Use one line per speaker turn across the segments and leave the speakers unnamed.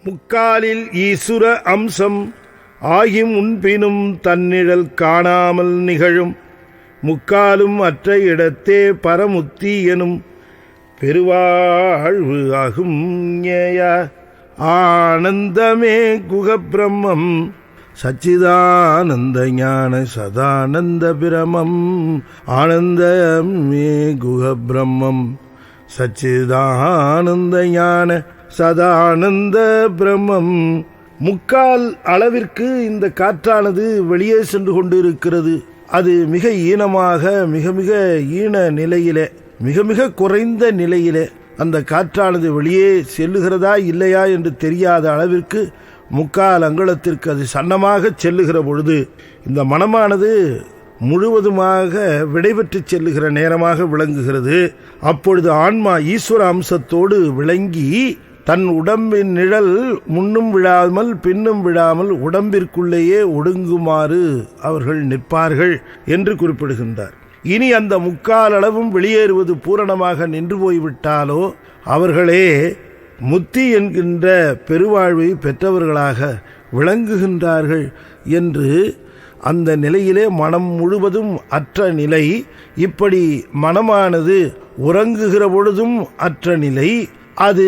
முக்காலில் ஈசுர அம்சம் ஆகி முன்பினும் தன்னிழல் காணாமல் நிகழும் முக்காலும் அற்ற இடத்தே பரமுத்தி எனும் பெருவாழ்வு ஆகும் ஆனந்தமே குகபிரம்மம் சச்சிதானந்த ஞான சதானந்த பிரமம் ஆனந்தமே குகபிரம்மம் சச்சிதானந்த ஞான சதானந்த பிரம்மம். முக்கால் அளவிற்கு இந்த காற்றானது வெளியே சென்று கொண்டிருக்கிறது. அது மிக ஈனமாக மிக மிக ஈன நிலையிலே மிக மிக குறைந்த நிலையிலே அந்த காற்றானது வெளியே செல்லுகிறதா இல்லையா என்று தெரியாத அளவிற்கு முக்கால் அங்குலத்திற்கு அது சன்னமாக செல்லுகிற பொழுது இந்த மனமானது முழுவதுமாக விடைபெற்று செல்லுகிற நேரமாக விளங்குகிறது. அப்பொழுது ஆன்மா ஈஸ்வர அம்சத்தோடு விளங்கி தன் உடம்பின் நிழல் முன்னும் விழாமல் பின்னும் விழாமல் உடம்பிற்குள்ளேயே ஒடுங்குமாறு அவர்கள் நிற்பார்கள் என்று குறிப்பிடுகின்றார். இனி அந்த முக்கால் அளவும் வெளியேறுவது பூரணமாக நின்று போய்விட்டாலோ அவர்களே முத்தி என்கின்ற பெருவாழ்வை பெற்றவர்களாக விளங்குகின்றார்கள் என்று அந்த நிலையிலே மனம் முழுவதும் அற்ற நிலை. இப்படி மனமானது உறங்குகிற பொழுதும் அற்ற நிலை, அது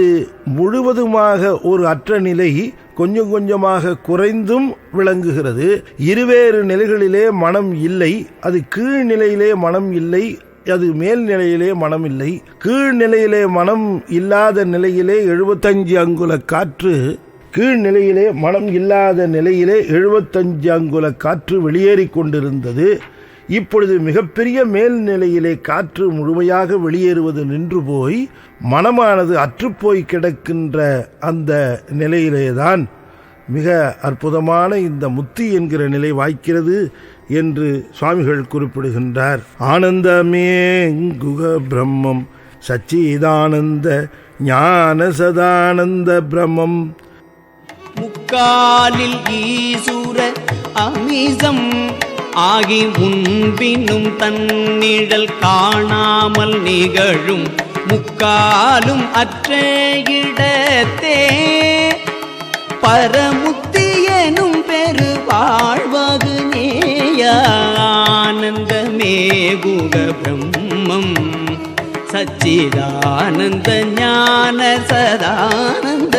முழுவதுமாக ஒரு அற்ற நிலை கொஞ்சம் கொஞ்சமாக குறைந்தும் விளங்குகிறது. இருவேறு நிலைகளிலே மனம் இல்லை. அது கீழ்நிலையிலே மனம் இல்லை, அது மேல்நிலையிலே மனம் இல்லை. கீழ்நிலையிலே மனம் இல்லாத நிலையிலே 75 அங்குல காற்று, கீழ்நிலையிலே மனம் இல்லாத நிலையிலே 75 அங்குல காற்று வெளியேறி கொண்டிருந்தது. இப்பொழுது மிகப்பெரிய மேல்நிலையிலே காற்று முழுமையாக வெளியேறுவது நின்று போய் மனமானது அற்றுப்போய் கிடக்கின்ற அந்த நிலையிலேதான் மிக அற்புதமான இந்த முத்தி என்கிற நிலை வாய்க்கிறது என்று சுவாமிகள் குறிப்பிடுகின்றார். ஆனந்தமே குக பிரம்மம் சச்சிதானந்த ஞான சதானந்த பிரம்மம்.
முக்காலில் ஈசுர அமிசம் ஆகி முன்பினும் தன்னிழல் காணாமல் நிகழும் முக்காலும் அற்ற இடத்தே பரமுத்தி எனும் பெரு வாழ்வகு நேயானந்தமே குக பிரம்மம் சச்சிதானந்த ஞான சதானந்த